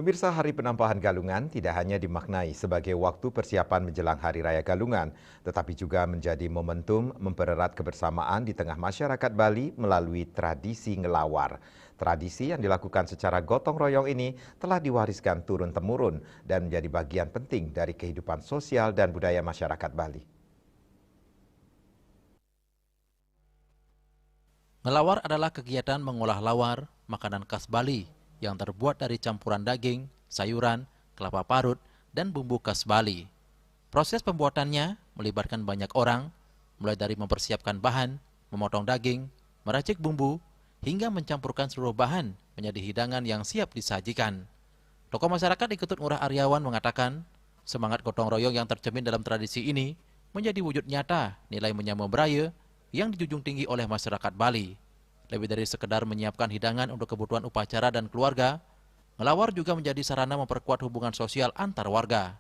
Pemirsa, Hari Penampahan Galungan tidak hanya dimaknai sebagai waktu persiapan menjelang Hari Raya Galungan, tetapi juga menjadi momentum mempererat kebersamaan di tengah masyarakat Bali melalui tradisi ngelawar. Tradisi yang dilakukan secara gotong royong ini telah diwariskan turun-temurun dan menjadi bagian penting dari kehidupan sosial dan budaya masyarakat Bali. Ngelawar adalah kegiatan mengolah lawar, makanan khas Bali, yang terbuat dari campuran daging, sayuran, kelapa parut, dan bumbu khas Bali. Proses pembuatannya melibatkan banyak orang, mulai dari mempersiapkan bahan, memotong daging, meracik bumbu, hingga mencampurkan seluruh bahan menjadi hidangan yang siap disajikan. Tokoh masyarakat Iketut Ngurah Aryawan mengatakan, semangat gotong royong yang tercermin dalam tradisi ini menjadi wujud nyata nilai menyambut beraya yang dijunjung tinggi oleh masyarakat Bali. Lebih dari sekedar menyiapkan hidangan untuk kebutuhan upacara dan keluarga, ngelawar juga menjadi sarana memperkuat hubungan sosial antar warga.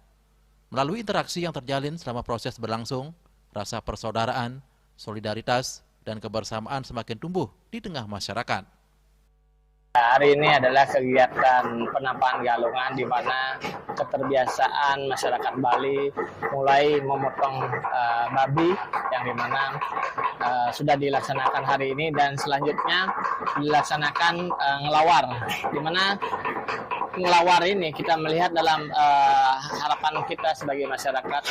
Melalui interaksi yang terjalin selama proses berlangsung, rasa persaudaraan, solidaritas, dan kebersamaan semakin tumbuh di tengah masyarakat. Hari ini adalah kegiatan penampahan galungan di mana keterbiasaan masyarakat Bali mulai memotong babi yang dimana sudah dilaksanakan hari ini dan selanjutnya dilaksanakan ngelawar, di mana ngelawar ini kita melihat dalam harapan kita sebagai masyarakat,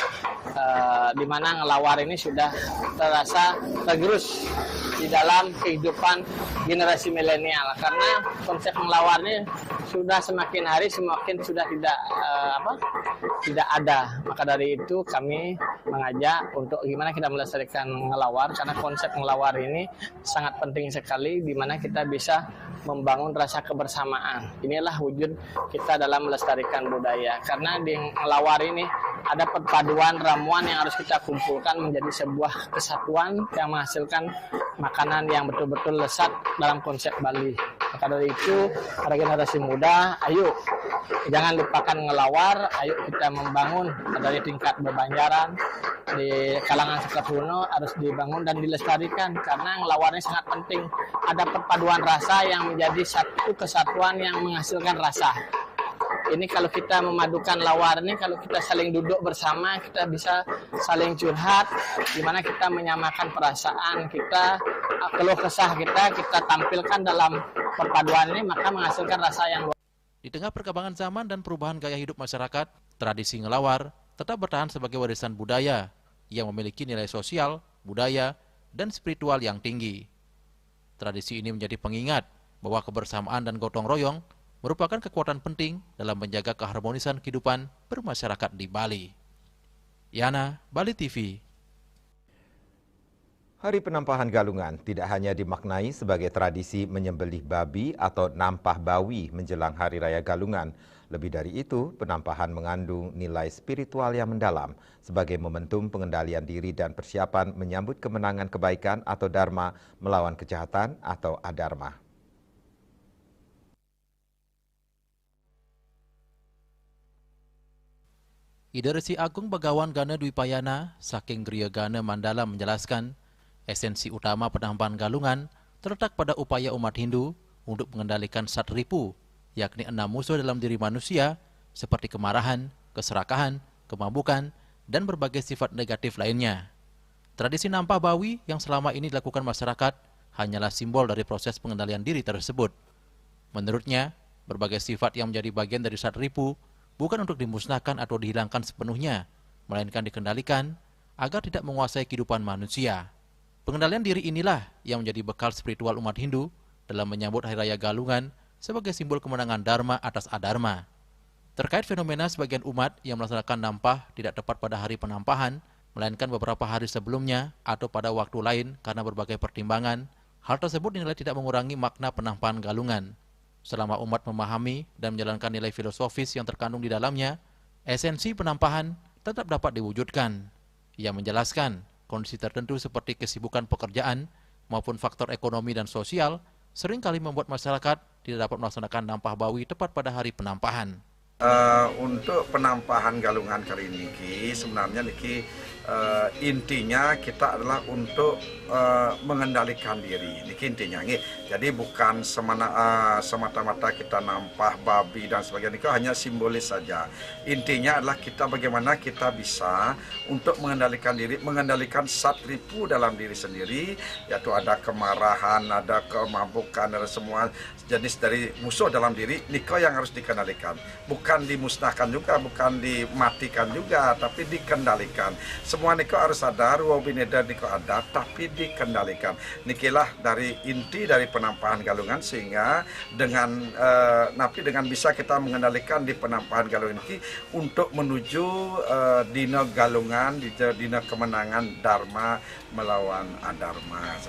di mana ngelawar ini sudah terasa tergerus di dalam kehidupan generasi milenial, karena konsep ngelawar ini sudah semakin hari semakin sudah tidak ada. Maka dari itu kami mengajak untuk gimana kita melestarikan ngelawar, karena konsep ngelawar ini sangat penting sekali di mana kita bisa membangun rasa kebersamaan. Inilah wujud kita dalam melestarikan budaya, karena di ngelawar ini ada perpaduan ramuan yang harus kita kumpulkan menjadi sebuah kesatuan yang menghasilkan makanan yang betul-betul lezat dalam konsep Bali. Maka dari itu, para generasi muda, ayo jangan lupakan ngelawar, ayo kita membangun dari tingkat bebanjaran, di kalangan Sekerhuno harus dibangun dan dilestarikan, karena ngelawarnya sangat penting. Ada perpaduan rasa yang menjadi satu kesatuan yang menghasilkan rasa. Ini kalau kita memadukan lawar ini, kalau kita saling duduk bersama, kita bisa saling curhat, di mana kita menyamakan perasaan kita, keluh kesah kita tampilkan dalam perpaduan ini, maka menghasilkan rasa yang luar biasa. Di tengah perkembangan zaman dan perubahan gaya hidup masyarakat, tradisi ngelawar tetap bertahan sebagai warisan budaya yang memiliki nilai sosial, budaya, dan spiritual yang tinggi. Tradisi ini menjadi pengingat bahwa kebersamaan dan gotong royong merupakan kekuatan penting dalam menjaga keharmonisan kehidupan bermasyarakat di Bali. Yana, Bali TV. Hari Penampahan Galungan tidak hanya dimaknai sebagai tradisi menyembelih babi atau nampah bawi menjelang Hari Raya Galungan. Lebih dari itu, penampahan mengandung nilai spiritual yang mendalam sebagai momentum pengendalian diri dan persiapan menyambut kemenangan kebaikan atau dharma melawan kejahatan atau adharma. Ida Resi Agung Bagawan Gana Dwipayana, Saking Griya Gana Mandala menjelaskan, esensi utama penampahan galungan terletak pada upaya umat Hindu untuk mengendalikan satripu, yakni 6 musuh dalam diri manusia, seperti kemarahan, keserakahan, kemabukan, dan berbagai sifat negatif lainnya. Tradisi nampah bawi yang selama ini dilakukan masyarakat hanyalah simbol dari proses pengendalian diri tersebut. Menurutnya, berbagai sifat yang menjadi bagian dari satripu bukan untuk dimusnahkan atau dihilangkan sepenuhnya, melainkan dikendalikan agar tidak menguasai kehidupan manusia. Pengendalian diri inilah yang menjadi bekal spiritual umat Hindu dalam menyambut Hari Raya Galungan sebagai simbol kemenangan Dharma atas Adharma. Terkait fenomena sebagian umat yang melaksanakan nampah tidak tepat pada hari penampahan, melainkan beberapa hari sebelumnya atau pada waktu lain karena berbagai pertimbangan, hal tersebut dinilai tidak mengurangi makna penampahan galungan. Selama umat memahami dan menjalankan nilai filosofis yang terkandung di dalamnya, esensi penampahan tetap dapat diwujudkan. Ia menjelaskan, kondisi tertentu seperti kesibukan pekerjaan maupun faktor ekonomi dan sosial seringkali membuat masyarakat tidak dapat melaksanakan nampah bawi tepat pada hari penampahan. Untuk penampahan galungan kali ini sebenarnya intinya kita adalah untuk mengendalikan diri. Niki intinya jadi bukan semata-mata kita nampah babi dan sebagainya, itu hanya simbolis saja. Intinya adalah bagaimana kita bisa untuk mengendalikan diri, mengendalikan satripu dalam diri sendiri, yaitu ada kemarahan, ada kemabukan, ada semua jenis dari musuh dalam diri. Niko yang harus dikendalikan, bukan dimusnahkan juga, bukan dimatikan juga, tapi dikendalikan. Semua niko harus ada, ruwabineda niko ada, tapi dikendalikan. Nikilah dari inti dari penampahan galungan, sehingga dengan bisa kita mengendalikan di penampahan galungan ini untuk menuju dina galungan, dina kemenangan Dharma melawan Adharma.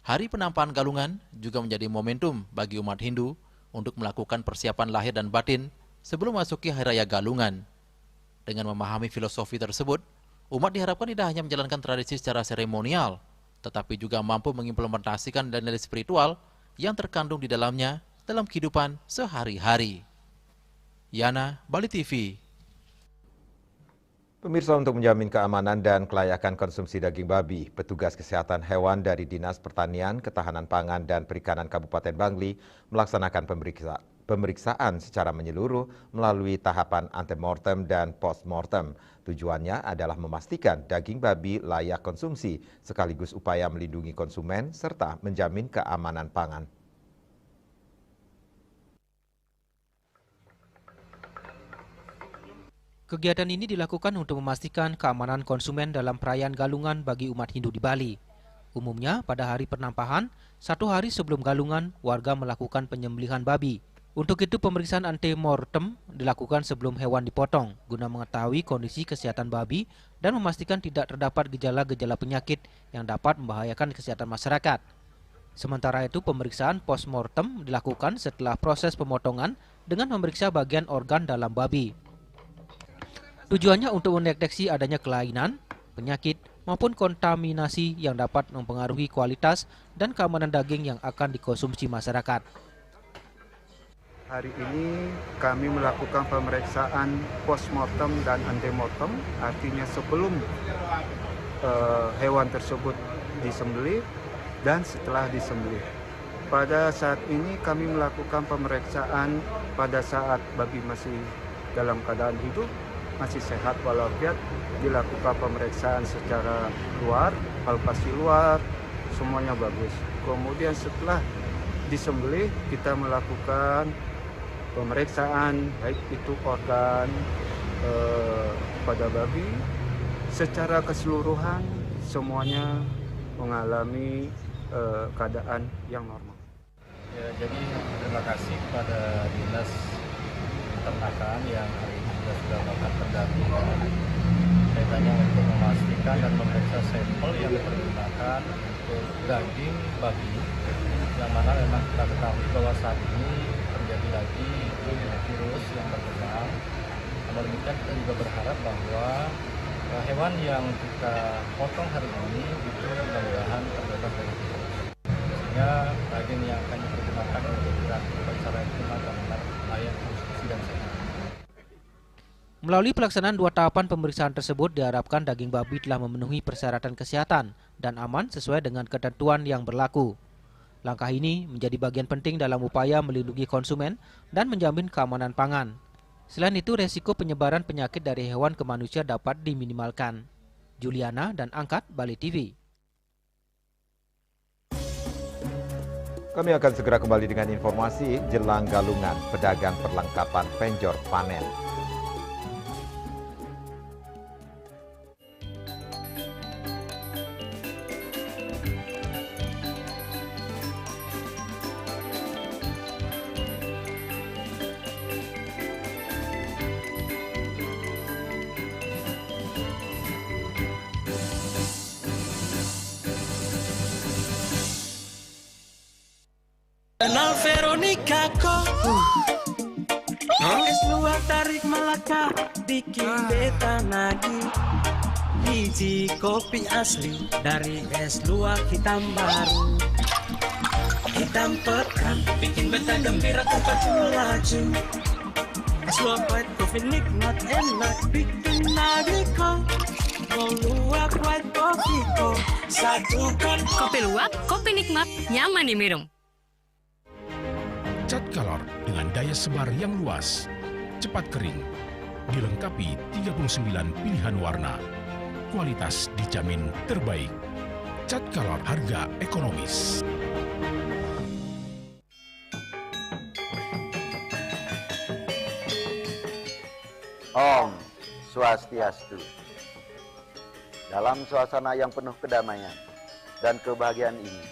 Hari penampahan galungan juga menjadi momentum bagi umat Hindu untuk melakukan persiapan lahir dan batin sebelum masuki Hari Raya Galungan. Dengan memahami filosofi tersebut, umat diharapkan tidak hanya menjalankan tradisi secara seremonial, tetapi juga mampu mengimplementasikan nilai spiritual yang terkandung di dalamnya dalam kehidupan sehari-hari. Yana, Bali TV. Pemirsa, untuk menjamin keamanan dan kelayakan konsumsi daging babi, petugas kesehatan hewan dari Dinas Pertanian, Ketahanan Pangan, dan Perikanan Kabupaten Bangli melaksanakan pemeriksaan secara menyeluruh melalui tahapan antemortem dan postmortem. Tujuannya adalah memastikan daging babi layak konsumsi, sekaligus upaya melindungi konsumen serta menjamin keamanan pangan. Kegiatan ini dilakukan untuk memastikan keamanan konsumen dalam perayaan Galungan bagi umat Hindu di Bali. Umumnya pada hari penampahan, 1 hari sebelum Galungan, warga melakukan penyembelihan babi. Untuk itu pemeriksaan antemortem dilakukan sebelum hewan dipotong, guna mengetahui kondisi kesehatan babi dan memastikan tidak terdapat gejala-gejala penyakit yang dapat membahayakan kesehatan masyarakat. Sementara itu pemeriksaan postmortem dilakukan setelah proses pemotongan dengan memeriksa bagian organ dalam babi. Tujuannya untuk mendeteksi adanya kelainan, penyakit, maupun kontaminasi yang dapat mempengaruhi kualitas dan keamanan daging yang akan dikonsumsi masyarakat. Hari ini kami melakukan pemeriksaan postmortem dan antemortem, artinya sebelum hewan tersebut disembelih dan setelah disembelih. Pada saat ini kami melakukan pemeriksaan pada saat babi masih dalam keadaan hidup, masih sehat walafiat, dilakukan pemeriksaan secara luar, palpasi luar, semuanya bagus. Kemudian setelah disembelih kita melakukan pemeriksaan baik itu organ pada babi, secara keseluruhan semuanya mengalami keadaan yang normal. Ya, jadi terima kasih kepada Dinas Peternakan yang hari ini sudah melakukan pendampingan kaitannya untuk memastikan dan memeriksa sampel yang digunakan untuk daging babi, yang mana memang kita ketahui bahwa saat ini terjadi lagi virus yang berkembang. Namun demikian kita juga berharap bahwa hewan yang kita potong hari ini itu mudah-mudahan terbebas dari virus, sehingga daging yang akan digunakan untuk dilakukan secara benar-benar layak konsumsi dan sehat. Melalui pelaksanaan 2 tahapan pemeriksaan tersebut diharapkan daging babi telah memenuhi persyaratan kesehatan dan aman sesuai dengan ketentuan yang berlaku. Langkah ini menjadi bagian penting dalam upaya melindungi konsumen dan menjamin keamanan pangan. Selain itu, resiko penyebaran penyakit dari hewan ke manusia dapat diminimalkan. Juliana dan Angkat, Bali TV. Kami akan segera kembali dengan informasi jelang Galungan, pedagang perlengkapan penjor panen. Kenal Veronica kok es luar tarik Melaka bikin beta nagih. Biji kopi asli dari es luar hitam baru, hitam pekat bikin beta gembira tempat laju. Suapet kopi nikmat enak bikin nagih kau. Mau luwak white coffee ko, satukan kopi luwak, kopi nikmat, nyaman diminum. Cat Color dengan daya sebar yang luas, cepat kering, dilengkapi 39 pilihan warna. Kualitas dijamin terbaik. Cat Color harga ekonomis. Om Swastiastu. Dalam suasana yang penuh kedamaian dan kebahagiaan ini,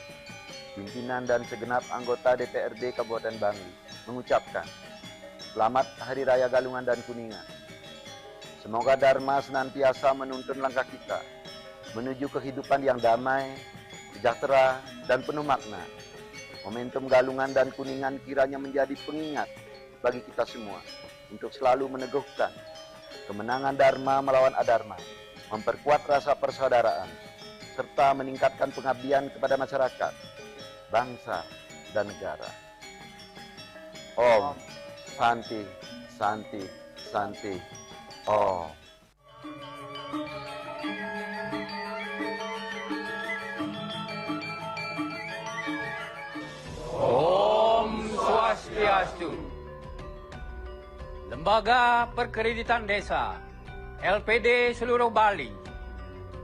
pimpinan dan segenap anggota DPRD Kabupaten Bangli mengucapkan Selamat Hari Raya Galungan dan Kuningan. Semoga Dharma senantiasa menuntun langkah kita menuju kehidupan yang damai, sejahtera, dan penuh makna. Momentum Galungan dan Kuningan kiranya menjadi pengingat bagi kita semua untuk selalu meneguhkan kemenangan Dharma melawan Adharma, memperkuat rasa persaudaraan, serta meningkatkan pengabdian kepada masyarakat, bangsa, dan negara. Om Santi, Santi, Santi, Om. Om Swastiastu. Lembaga Perkreditan Desa LPD seluruh Bali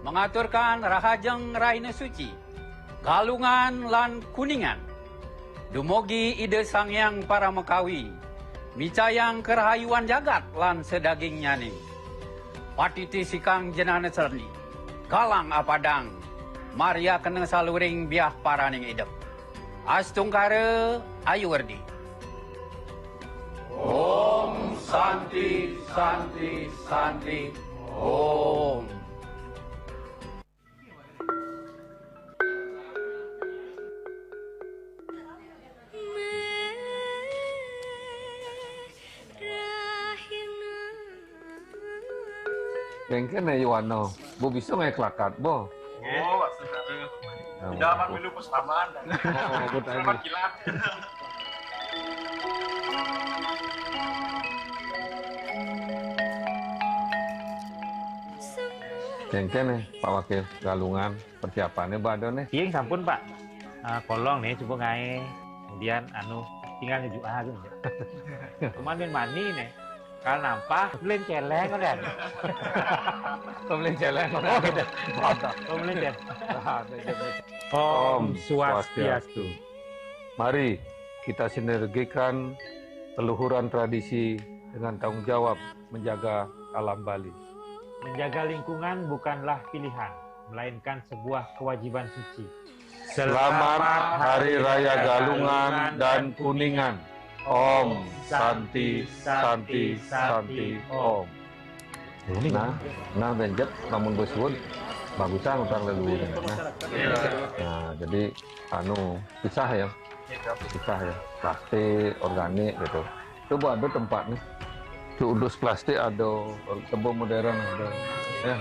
mengaturkan Rahajeng Raina Suci Galungan lan Kuningan dumugi ide Sangyang Paramekawi micayang kerahayuan jagat lan sedaging nyani patiti sikang jenana serni kalang apadang Maria kena saluring biah paraning idep astungkara ayu werdi. Om Santi, Santi, Santi, Om. Kengken ya Wano, bo bisa nggak kelakat bo? Oh, maksudnya tidak akan milu pustamaan. Selamat kilat. Kengken Pak Wakil Galungan persiapannya badon nih. Iya sampun Pak. Kolong nih coba ngae. Kemudian tinggal ngejuk aja. Kemarin mani nih. Kalau nampak beli celeng kan. Beli celeng kan. Oh gitu. Beli celeng. Om Swastiastu. Mari kita sinergikan leluhuran tradisi dengan tanggung jawab menjaga alam Bali. Menjaga lingkungan bukanlah pilihan, melainkan sebuah kewajiban suci. Selamat Hari Raya Galungan dan Kuningan. Om Santi, Santi, Santi, Om. Nah benjet namun besuun bagusan utang leluhur. Nah, jadi pisah ya. Plastik, organik gitu. Itu ada tempatnya. Udus plastik ada, tebung modern ada. Ya.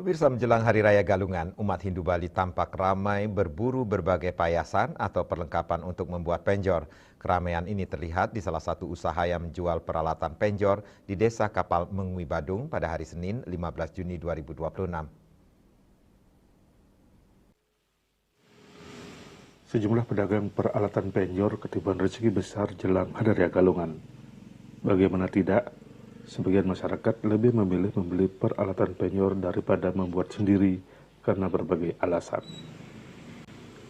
Pemirsa, menjelang Hari Raya Galungan, umat Hindu Bali tampak ramai berburu berbagai payasan atau perlengkapan untuk membuat penjor. Keramaian ini terlihat di salah satu usaha yang menjual peralatan penjor di Desa Kapal Mengwi Badung pada hari Senin 15 Juni 2026. Sejumlah pedagang peralatan penjor ketiban rezeki besar jelang Hari Raya Galungan. Bagaimana tidak? Sebagian masyarakat lebih memilih membeli peralatan penjor daripada membuat sendiri karena berbagai alasan.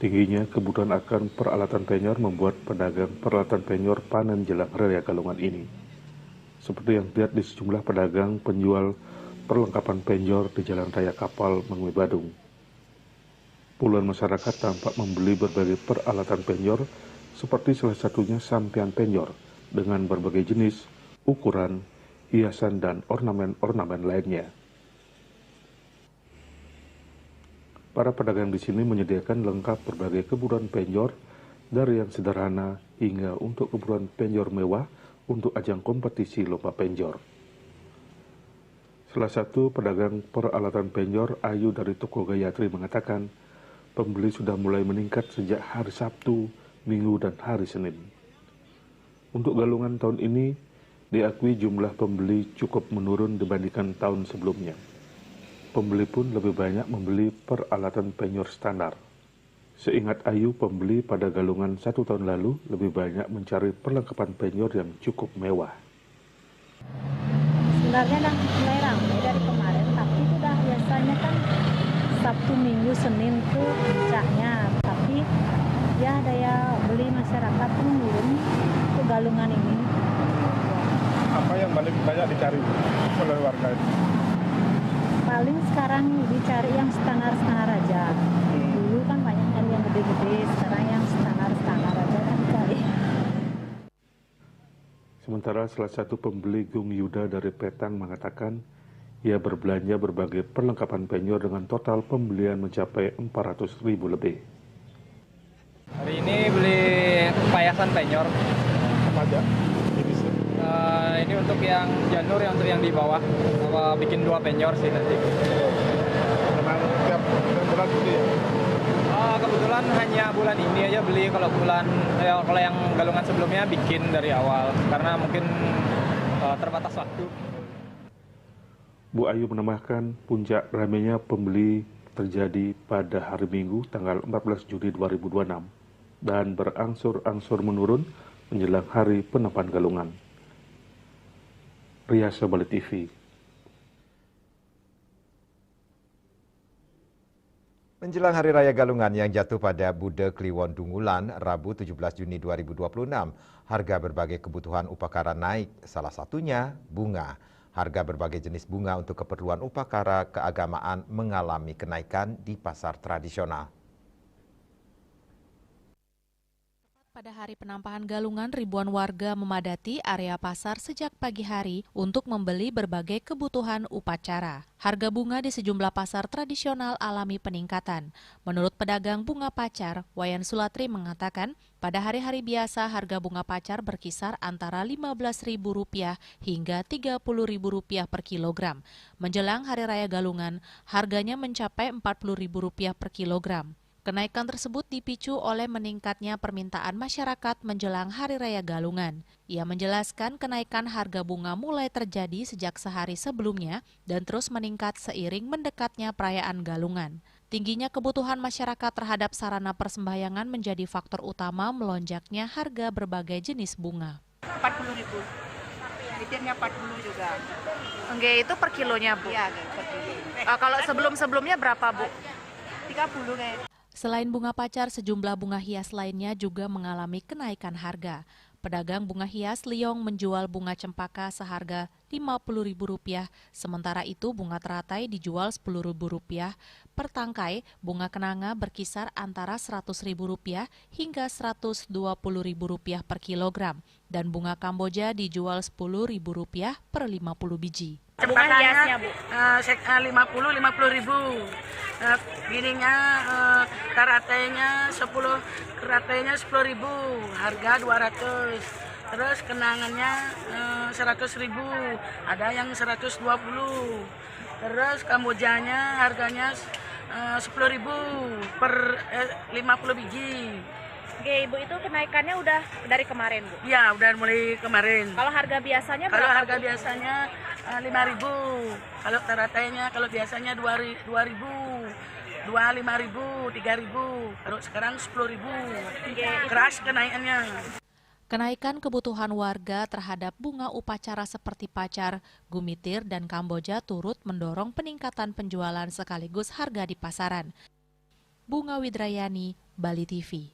Tingginya kebutuhan akan peralatan penjor membuat pedagang peralatan penjor panen jelang Hari Raya Galungan ini. Seperti yang dilihat di sejumlah pedagang penjual perlengkapan penjor di Jalan Raya Kapal Mengwi Badung. Puluhan masyarakat tampak membeli berbagai peralatan penjor seperti salah satunya sampian penjor dengan berbagai jenis, ukuran, hiasan, dan ornamen-ornamen lainnya. Para pedagang di sini menyediakan lengkap berbagai kebutuhan penjor, dari yang sederhana hingga untuk kebutuhan penjor mewah untuk ajang kompetisi lomba penjor. Salah satu pedagang peralatan penjor, Ayu dari toko Gayatri, mengatakan pembeli sudah mulai meningkat sejak hari Sabtu, Minggu, dan hari Senin. Untuk galungan tahun ini, diakui jumlah pembeli cukup menurun dibandingkan tahun sebelumnya. Pembeli pun lebih banyak membeli peralatan penjor standar. Seingat Ayu, pembeli pada galungan 1 tahun lalu lebih banyak mencari perlengkapan penjor yang cukup mewah. Sebenarnya udah mulai ramai dari kemarin, tapi itu udah biasanya kan Sabtu, Minggu, Senin tuh puncaknya. Tapi ya daya beli masyarakat menurun untuk galungan ini. Apa yang paling banyak dicari oleh warga ini? Paling sekarang dicari yang standar-standar aja. Dulu kan banyak yang gede-gede, sekarang yang standar-standar aja kan dicari. Sementara salah satu pembeli Gung Yuda dari Petang mengatakan ia berbelanja berbagai perlengkapan penjor dengan total pembelian mencapai 400.000 lebih. Hari ini beli payasan penjor. Apa aja? Ini untuk yang janur, yang untuk yang di bawah. Bikin 2 penjor sih nanti. Memang tiap bulan beli ya? Kebetulan hanya bulan ini aja beli. Kalau yang galungan sebelumnya bikin dari awal karena mungkin terbatas waktu. Bu Ayu menambahkan puncak ramainya pembeli terjadi pada hari Minggu tanggal 14 Juli 2026 dan berangsur-angsur menurun menjelang hari penampakan galungan. Riasa Bali TV. Menjelang Hari Raya Galungan yang jatuh pada Bude Kliwon Dungulan, Rabu 17 Juni 2026, harga berbagai kebutuhan upacara naik, salah satunya bunga. Harga berbagai jenis bunga untuk keperluan upacara keagamaan mengalami kenaikan di pasar tradisional. Pada hari penampakan galungan, ribuan warga memadati area pasar sejak pagi hari untuk membeli berbagai kebutuhan upacara. Harga bunga di sejumlah pasar tradisional alami peningkatan. Menurut pedagang bunga pacar, Wayan Sulatri mengatakan, pada hari-hari biasa harga bunga pacar berkisar antara Rp15.000 hingga Rp30.000 per kilogram. Menjelang Hari Raya Galungan, harganya mencapai Rp40.000 per kilogram. Kenaikan tersebut dipicu oleh meningkatnya permintaan masyarakat menjelang Hari Raya Galungan. Ia menjelaskan kenaikan harga bunga mulai terjadi sejak sehari sebelumnya dan terus meningkat seiring mendekatnya perayaan Galungan. Tingginya kebutuhan masyarakat terhadap sarana persembahyangan menjadi faktor utama melonjaknya harga berbagai jenis bunga. Rp40.000, litirnya 40 juga. Oke, itu per kilonya, Bu? Iya, per kilo. Kalau sebelum-sebelumnya berapa, Bu? 30 kayak. Selain bunga pacar, sejumlah bunga hias lainnya juga mengalami kenaikan harga. Pedagang bunga hias Liong menjual bunga cempaka seharga Rp50.000, sementara itu bunga teratai dijual Rp10.000 per tangkai, bunga kenanga berkisar antara Rp100.000 hingga Rp120.000 per kilogram, dan bunga kamboja dijual Rp10.000 per 50 biji. Bunga hiasnya, Bu? 50.000. Gininya, karatenya 10.000, harga 200. Terus kenangannya 100.000, ada yang 120. Terus kambojanya harganya 10.000 per 50 biji. Oke, Ibu, itu kenaikannya udah dari kemarin, Bu? Iya, udah mulai kemarin. Kalau harga biasanya berapa? Kalau harga biasanya 5.000. Kalau teratainya kalau biasanya 2.000, 5.000, 3.000. Kalau sekarang 10.000. Keras kenaikannya. Kenaikan kebutuhan warga terhadap bunga upacara seperti pacar, gumitir, dan kamboja turut mendorong peningkatan penjualan sekaligus harga di pasaran. Bunga Widrayani, Bali TV.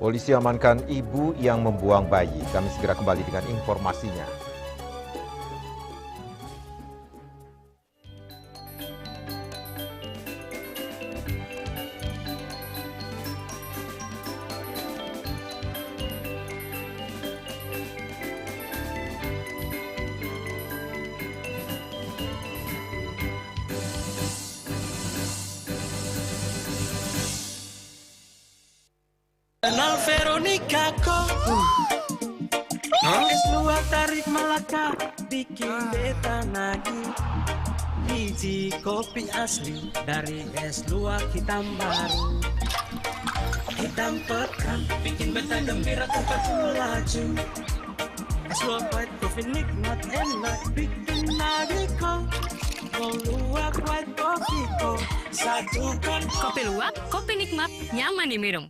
Polisi amankan ibu yang membuang bayi. Kami segera kembali dengan informasinya. kenal Veronica kok. Es luar tarik Melaka, bikin beta nagih. Biji kopi asli dari es luar hitam baru. Hitam pekat, bikin beta gembira tempat melaju. Es luar white coffee nikmat enak, bikin nagih kok. Mau luar white coffee kok, satukan. Kopi luwak, kopi nikmat, nyaman diminum.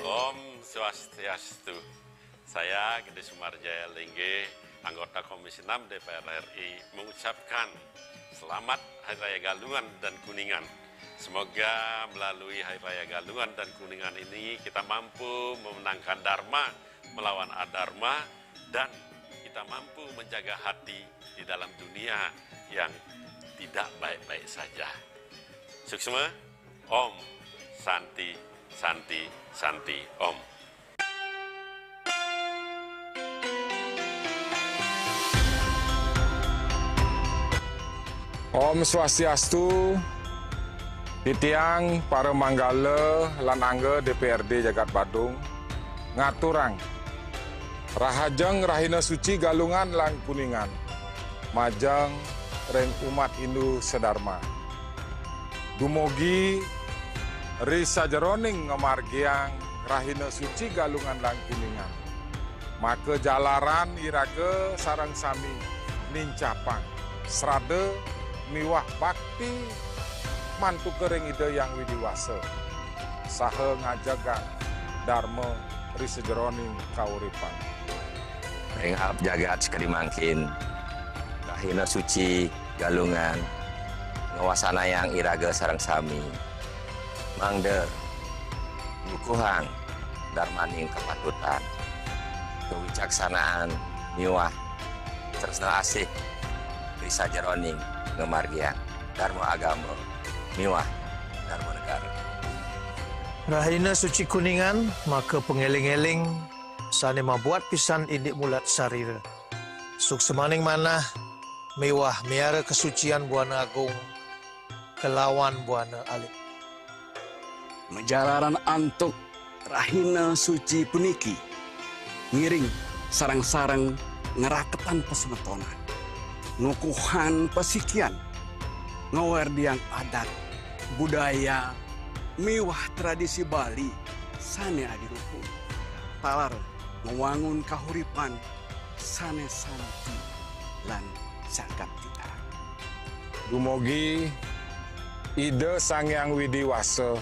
Om Swastiastu. Saya Gede Sumarjaya Lingge, anggota Komisi 6 DPR RI, mengucapkan selamat Hari Raya Galungan dan Kuningan. Semoga melalui Hari Raya Galungan dan Kuningan ini kita mampu memenangkan Dharma melawan Adharma dan kita mampu menjaga hati di dalam dunia yang tidak baik-baik saja. Suksma, Om, Santi, Santi, Santi, Om. Om Swastiastu, titiang para manggala lan angga DPRD Jagat Badung, ngaturang, rahajeng rahina suci Galungan lan Kuningan, majeng reng umat Hindu sedharma. Dumugi risa jeroning ngamargiang rahina suci Galungan lan Kuningan. Maka jalaran iraga sareng sami nincapang, serada miwah bakti mantu kering ide yang widiwasa saha ngajagan dharma risejeroning kauripan ring ab jagat sekali mangkin rahina suci Galungan ngawasana yang iraga sareng sami mangder ngukuhang darmaning kepatutan kewicaksanaan miwah tresna asih risajeroning ngamargian dharma agama miwah dharma negara. Rahina suci Kuningan maka pengeling-eling sane mabuat pisan indik mulat sarira. Suksemaning manah miwah miara kesucian Buana Agung kelawan Buana Alit. Menjalaran antuk rahina suci puniki ngiring sarang-sarang ngeraketan pesenetonan. Ngukuhan pasikian, ngawardian adat, budaya, miwah tradisi Bali, sane adirukun. Talar mewangun kahuripan, sane santi, lan sakap kita. Dumugi ide Sangyang Widiwasa,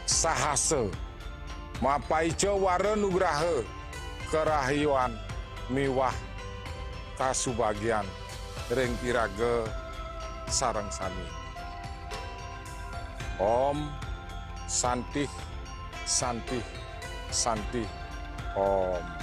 sahasa, mapaica wara nugraha, kerahiwan, miwah, kasubagian ring iraga sareng sami. Om Santi Santi Santi Om.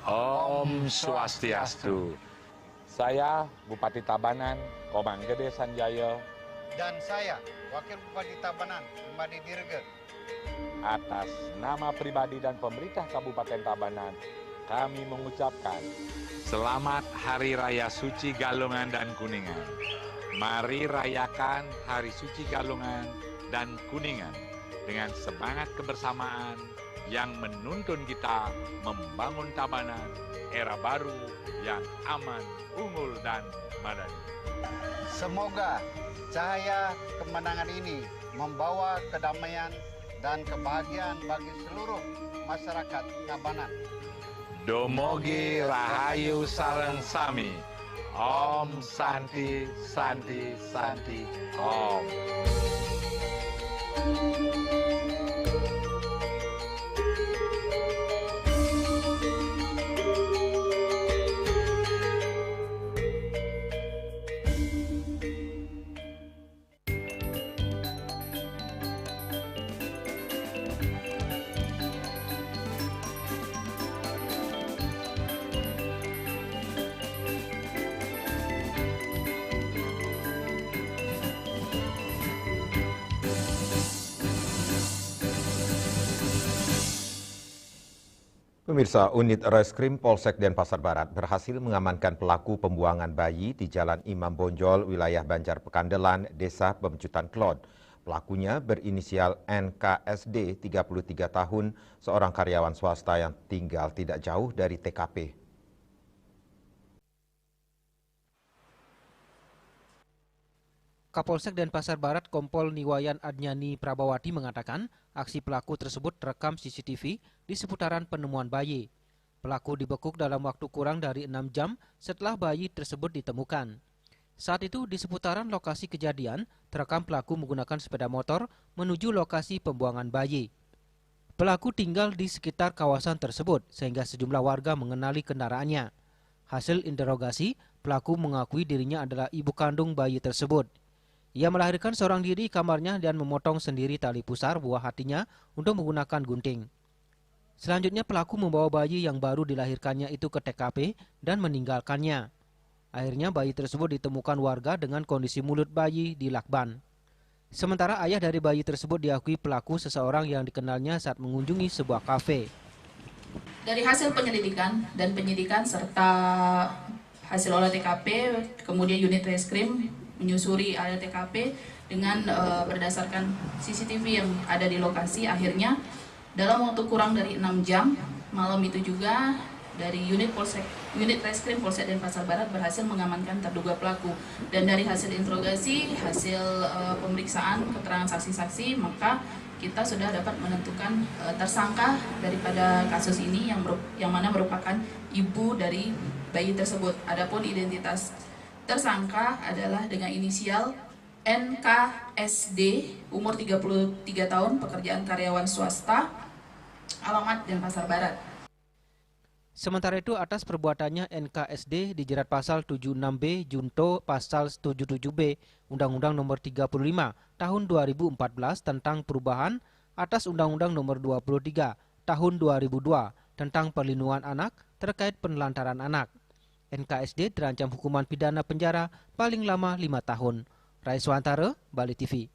Om Swastiastu. Saya Bupati Tabanan, Komang Gede Sanjaya. Dan saya, Wakil Bupati Tabanan, Madi Dirga. Atas nama pribadi dan pemerintah Kabupaten Tabanan, kami mengucapkan Selamat Hari Raya Suci Galungan dan Kuningan. Mari rayakan Hari Suci Galungan dan Kuningan dengan semangat kebersamaan yang menuntun kita membangun Tabanan era baru yang aman, unggul, dan madani. Semoga cahaya kemenangan ini membawa kedamaian dan kebahagiaan bagi seluruh masyarakat Tabanan. Dumugi rahayu sareng sami. Om Santi Santi Santi Om. Pemirsa, unit Reskrim Polsek Denpasar Barat berhasil mengamankan pelaku pembuangan bayi di Jalan Imam Bonjol, wilayah Banjar Pekandelan, Desa Pemecutan Klod. Pelakunya berinisial NKSD, 33 tahun, seorang karyawan swasta yang tinggal tidak jauh dari TKP. Kapolsek Denpasar Barat Kompol Niwayan Adnyani Prabawati mengatakan aksi pelaku tersebut terekam CCTV di seputaran penemuan bayi. Pelaku dibekuk dalam waktu kurang dari 6 jam setelah bayi tersebut ditemukan. Saat itu di seputaran lokasi kejadian terekam pelaku menggunakan sepeda motor menuju lokasi pembuangan bayi. Pelaku tinggal di sekitar kawasan tersebut sehingga sejumlah warga mengenali kendaraannya. Hasil interogasi, pelaku mengakui dirinya adalah ibu kandung bayi tersebut. Ia melahirkan seorang diri di kamarnya dan memotong sendiri tali pusar buah hatinya untuk menggunakan gunting. Selanjutnya pelaku membawa bayi yang baru dilahirkannya itu ke TKP dan meninggalkannya. Akhirnya bayi tersebut ditemukan warga dengan kondisi mulut bayi di lakban. Sementara ayah dari bayi tersebut diakui pelaku seseorang yang dikenalnya saat mengunjungi sebuah kafe. Dari hasil penyelidikan dan penyidikan serta hasil olah TKP, kemudian unit reskrim menyusuri area TKP dengan berdasarkan CCTV yang ada di lokasi, akhirnya dalam waktu kurang dari 6 jam malam itu juga dari unit reskrim Polsek Denpasar Barat berhasil mengamankan terduga pelaku. Dan dari hasil interogasi, hasil pemeriksaan keterangan saksi-saksi, maka kita sudah dapat menentukan tersangka daripada kasus ini yang mana merupakan ibu dari bayi tersebut. Adapun identitas tersangka adalah dengan inisial NKSD, umur 33 tahun, pekerjaan karyawan swasta, alamat Denpasar Barat. Sementara itu atas perbuatannya NKSD dijerat pasal 76B Junto pasal 77B Undang-Undang Nomor 35 Tahun 2014 tentang perubahan atas Undang-Undang Nomor 23 Tahun 2002 tentang perlindungan anak terkait penelantaran anak. NKSD terancam hukuman pidana penjara paling lama 5 tahun. Raiswantara, Bali TV.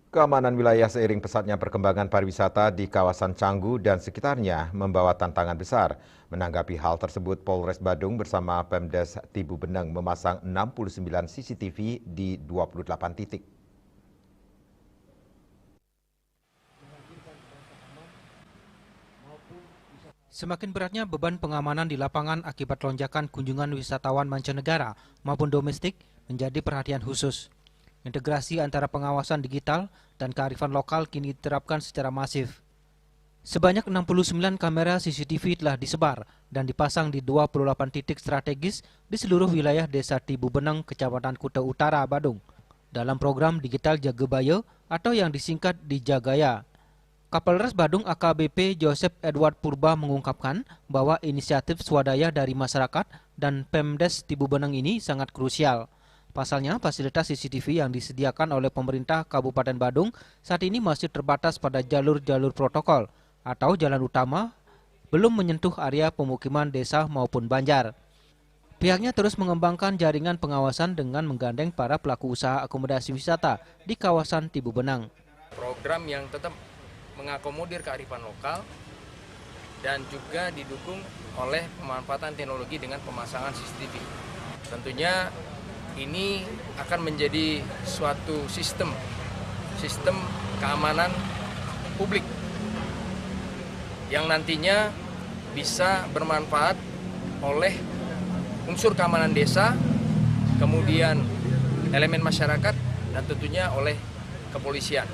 Keamanan wilayah seiring pesatnya perkembangan pariwisata di kawasan Canggu dan sekitarnya membawa tantangan besar. Menanggapi hal tersebut, Polres Badung bersama Pemdes Tibu Beneng memasang 69 CCTV di 28 titik. Semakin beratnya beban pengamanan di lapangan akibat lonjakan kunjungan wisatawan mancanegara maupun domestik menjadi perhatian khusus. Integrasi antara pengawasan digital dan kearifan lokal kini diterapkan secara masif. Sebanyak 69 kamera CCTV telah disebar dan dipasang di 28 titik strategis di seluruh wilayah Desa Tibu Beneng, Kecamatan Kuta Utara, Badung, dalam program Digital Jagebaya atau yang disingkat Dijagaya. Kapolres Badung AKBP Joseph Edward Purba mengungkapkan bahwa inisiatif swadaya dari masyarakat dan Pemdes Tibu Beneng ini sangat krusial. Pasalnya, fasilitas CCTV yang disediakan oleh pemerintah Kabupaten Badung saat ini masih terbatas pada jalur-jalur protokol atau jalan utama, belum menyentuh area pemukiman desa maupun banjar. Pihaknya terus mengembangkan jaringan pengawasan dengan menggandeng para pelaku usaha akomodasi wisata di kawasan Tibu Beneng. Program yang tetap mengakomodir kearifan lokal dan juga didukung oleh pemanfaatan teknologi dengan pemasangan CCTV. Tentunya ini akan menjadi suatu sistem keamanan publik yang nantinya bisa bermanfaat oleh unsur keamanan desa, kemudian elemen masyarakat, dan tentunya oleh kepolisian.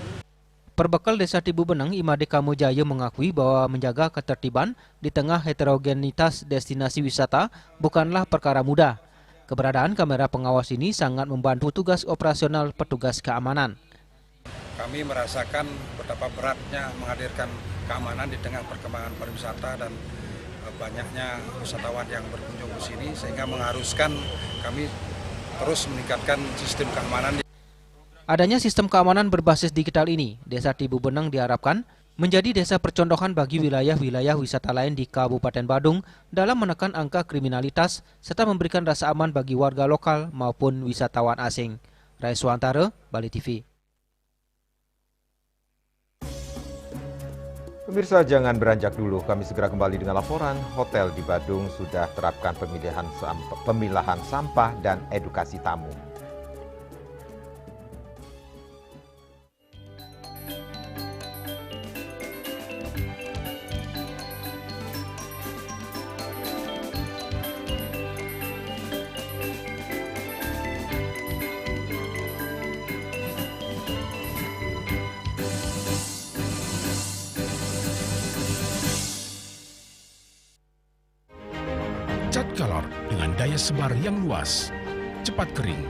Perbekal Desa Tibu Beneng, Imade Kamujaya mengakui bahwa menjaga ketertiban di tengah heterogenitas destinasi wisata bukanlah perkara mudah. Keberadaan kamera pengawas ini sangat membantu tugas operasional petugas keamanan. Kami merasakan betapa beratnya menghadirkan keamanan di tengah perkembangan pariwisata dan banyaknya wisatawan yang berkunjung ke sini, sehingga mengharuskan kami terus meningkatkan sistem keamanan. Adanya sistem keamanan berbasis digital ini, Desa Tibu Beneng diharapkan menjadi desa percontohan bagi wilayah-wilayah wisata lain di Kabupaten Badung dalam menekan angka kriminalitas serta memberikan rasa aman bagi warga lokal maupun wisatawan asing. Raiswantara, Bali TV. Pemirsa, jangan beranjak dulu. Kami segera kembali dengan laporan. Hotel di Badung sudah terapkan pemilahan sampah dan edukasi tamu. Cat Color dengan daya sebar yang luas, cepat kering,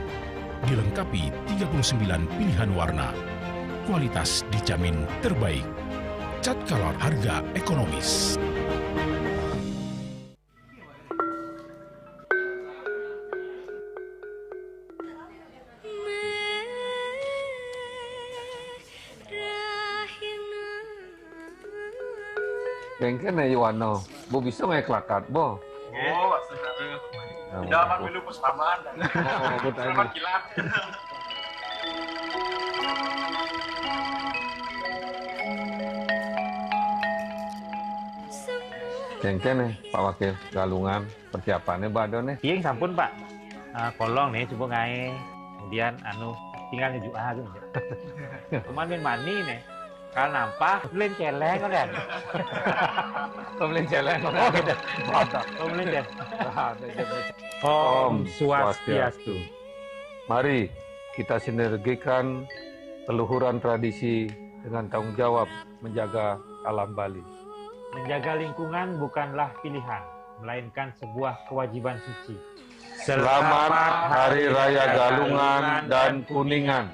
dilengkapi 39 pilihan warna. Kualitas dijamin terbaik. Cat Color harga ekonomis. Bengkel na iwano, bo bisa may klakat bo. Oh, Idaman milu pustaman. Selamat kilat. Bengkel nih Pak Wakil, Galungan persiapannya bado nih. Iya sampun Pak, kolong nih coba ngai, kemudian tinggal nyejuk aja. Cuman mani nih. Kalau nampak, beliin celeng kan? Beliin celeng kan? Oh gitu. Beliin celeng. Om Swastiastu. Mari kita sinergikan peluhuran tradisi dengan tanggung jawab menjaga alam Bali. Menjaga lingkungan bukanlah pilihan, melainkan sebuah kewajiban suci. Selamat Hari Raya Galungan dan Kuningan.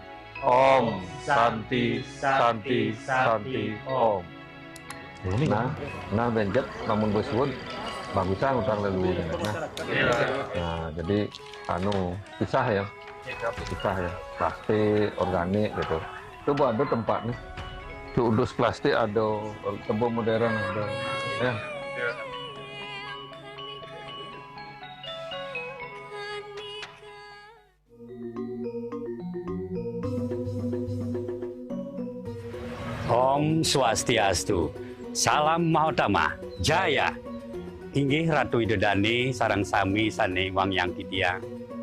Om Santi Santi Santi Om. Nah benjet namun bersuun bagusan utang lalu. Nah jadi pisah ya, plastik organik gitu. Itu ada tempat nih. Itu udus plastik ada, tembok modern ada. Ya. Om Swastiastu, salam Mahotama, Jaya. Inggih Ratu Idedani sarang sami sane Wangyang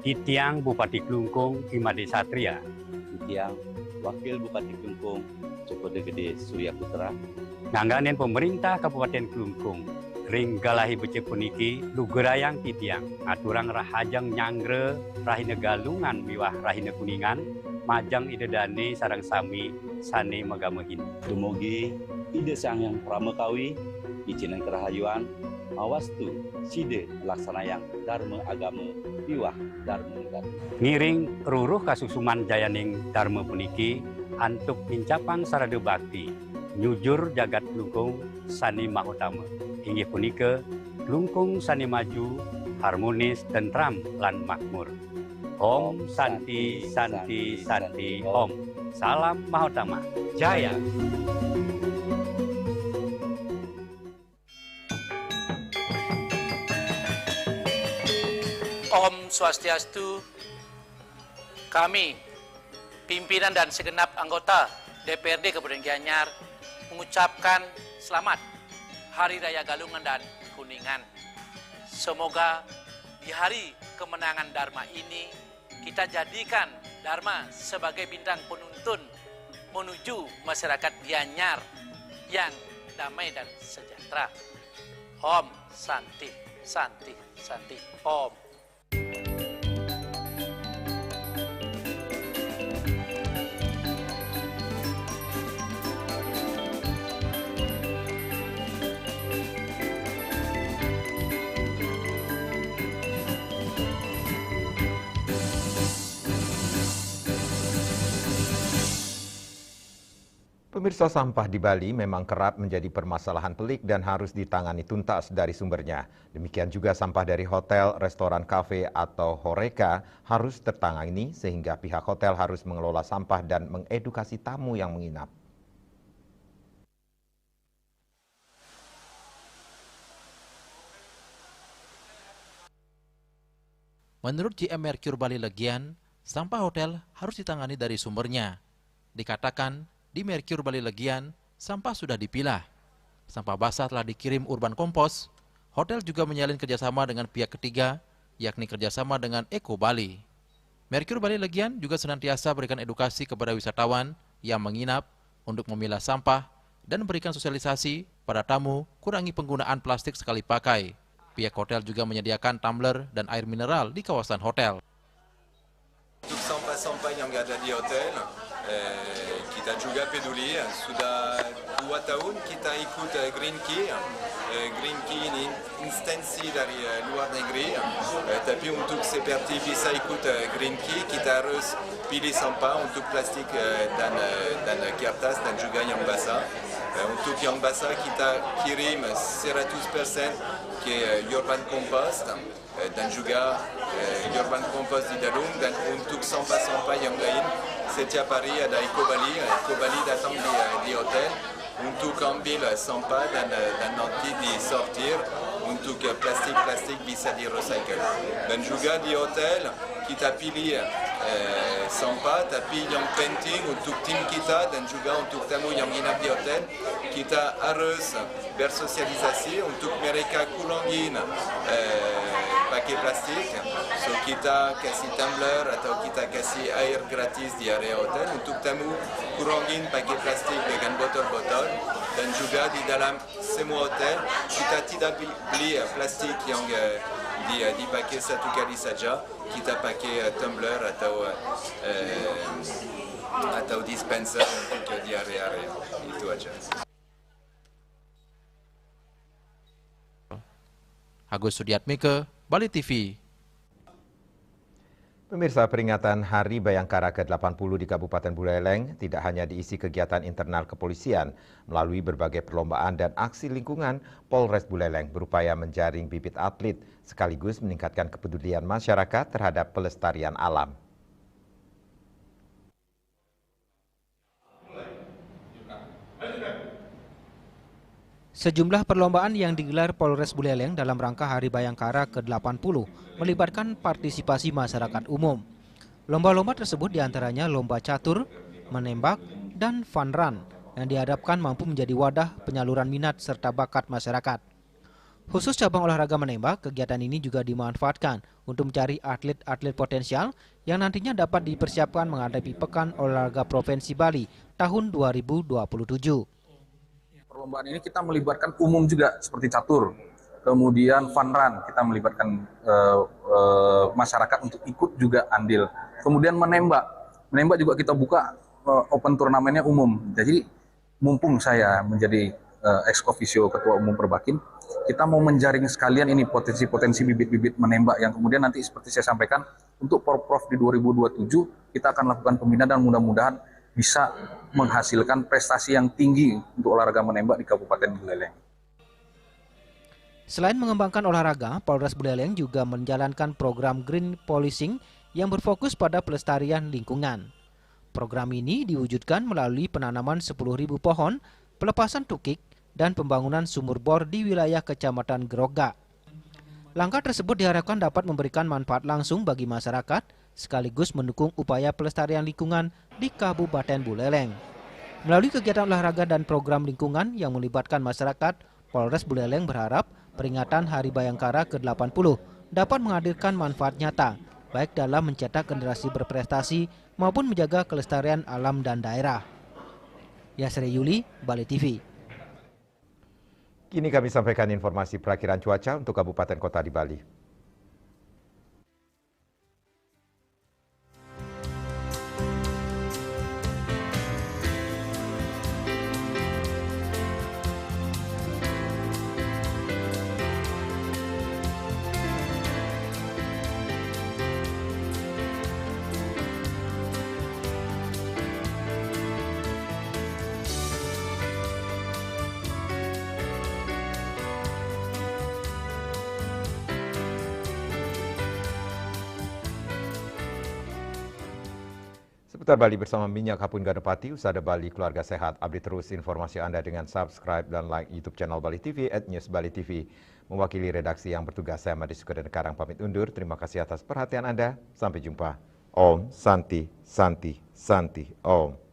Titiang Bupati Klungkung Imade Satria. Titiang Wakil Bupati Klungkung Cokode Gede Surya Putra. Ngangganen pemerintah Kabupaten Klungkung ring galahi becek puniki lugerayang Titiang aturang rahajang nyangre rahine galungan miwah rahine kuningan majang idedani sarang sami sane magamehin. Dumugi ide sang yang pramekawi izinan kerahayuan awastu side laksanayang dharma agama piwah dharma negara. Ngiring ruruh kasusuman jayaning dharma puniki antuk mincapang sarade bakti nyujur jagat Klungkung sani mahutama. Inggih punika Klungkung sani maju harmonis tentram lan makmur. Om Santi Santi Santi Om. Salam Mahotama. Jaya. Om Swastiastu. Kami, pimpinan dan segenap anggota DPRD Kabupaten Gianyar mengucapkan selamat Hari Raya Galungan dan Kuningan. Semoga di hari kemenangan Dharma ini kita jadikan Dharma sebagai bintang penuntun menuju masyarakat Gianyar yang damai dan sejahtera. Om Santi Santi Santi Om. Pemirsa, sampah di Bali memang kerap menjadi permasalahan pelik dan harus ditangani tuntas dari sumbernya. Demikian juga sampah dari hotel, restoran, kafe, atau horeca harus tertangani sehingga pihak hotel harus mengelola sampah dan mengedukasi tamu yang menginap. Menurut GM Mercure Bali Legian, sampah hotel harus ditangani dari sumbernya. Dikatakan, di Mercure Bali Legian, sampah sudah dipilah. sampah basah telah dikirim Urban Kompos, hotel juga menyalin kerjasama dengan pihak ketiga, yakni kerjasama dengan Eko Bali. Merkur Bali Legian juga senantiasa berikan edukasi kepada wisatawan yang menginap untuk memilah sampah dan memberikan sosialisasi pada tamu kurangi penggunaan plastik sekali pakai. Pihak hotel juga menyediakan tumbler dan air mineral di kawasan hotel. Untuk sampah-sampah yang ada di hotel, kita juga peduli. Sudah 2 tahun kita ikut Green Key. Green Key ini instansi dari luar negeri. Tapi untuk seperti bisa ikut Green Key, kita harus pilih sampah untuk plastik dan kertas dan juga yang basah. Untuk yang basah kita kirim 100% ke Urban Compost dan juga Urban Compost di Dalung, dan untuk sampah-sampah yang lain setiap hari ada Eko Bali. Eko Bali datang di hotel untuk ambil sampah dan nanti disortir untuk plastik bisa di-recycle. Dan juga di hotel kita pilih sampah, tapi yang penting untuk tim kita dan juga untuk tamu yang nginap di hotel, kita harus bersosialisasi untuk mereka kurangin pakai plastik. So kita kasih tumbler atau kita kasih air gratis di area hotel. Untuk tamu kurangin pakai plastik dengan botol-botol. Dan juga di dalam semua hotel kita tidak beli plastik yang dipakai satu kali saja. Kita pakai tumbler atau dispenser untuk di area-area. Itu aja. Agus Sudiatmike, Bali TV. Pemirsa, peringatan Hari Bayangkara ke-80 di Kabupaten Buleleng tidak hanya diisi kegiatan internal kepolisian. Melalui berbagai perlombaan dan aksi lingkungan, Polres Buleleng berupaya menjaring bibit atlet sekaligus meningkatkan kepedulian masyarakat terhadap pelestarian alam. Sejumlah perlombaan yang digelar Polres Buleleng dalam rangka Hari Bayangkara ke-80 melibatkan partisipasi masyarakat umum. Lomba-lomba tersebut diantaranya lomba catur, menembak, dan fun run yang diharapkan mampu menjadi wadah penyaluran minat serta bakat masyarakat. Khusus cabang olahraga menembak, kegiatan ini juga dimanfaatkan untuk mencari atlet-atlet potensial yang nantinya dapat dipersiapkan menghadapi Pekan Olahraga Provinsi Bali tahun 2027. Perlombaan ini kita melibatkan umum juga seperti catur, kemudian fun run, kita melibatkan masyarakat untuk ikut juga andil. Kemudian menembak juga kita buka open turnamennya umum. Jadi mumpung saya menjadi ex officio ketua umum Perbakin, kita mau menjaring sekalian ini potensi-potensi bibit-bibit menembak yang kemudian nanti seperti saya sampaikan untuk Porprov di 2027 kita akan lakukan pembinaan dan mudah-mudahan bisa menghasilkan prestasi yang tinggi untuk olahraga menembak di Kabupaten Buleleng. Selain mengembangkan olahraga, Polres Buleleng juga menjalankan program Green Policing yang berfokus pada pelestarian lingkungan. Program ini diwujudkan melalui penanaman 10.000 pohon, pelepasan tukik, dan pembangunan sumur bor di wilayah Kecamatan Groga. Langkah tersebut diharapkan dapat memberikan manfaat langsung bagi masyarakat, sekaligus mendukung upaya pelestarian lingkungan di Kabupaten Buleleng. Melalui kegiatan olahraga dan program lingkungan yang melibatkan masyarakat, Polres Buleleng berharap peringatan Hari Bayangkara ke-80 dapat menghadirkan manfaat nyata, baik dalam mencetak generasi berprestasi maupun menjaga kelestarian alam dan daerah. Yasri Yuli, Bali TV. Kini kami sampaikan informasi perakhiran cuaca untuk kabupaten kota di Bali. Seputar Bali bersama Minyak Hapun Gadepati, Usada Bali Keluarga Sehat. Update terus informasi Anda dengan subscribe dan like YouTube channel Bali TV @newsbalitv. Mewakili redaksi yang bertugas, saya Madi Sukadana Karang pamit undur. Terima kasih atas perhatian Anda. Sampai jumpa. Om Santi Santi Santi Om.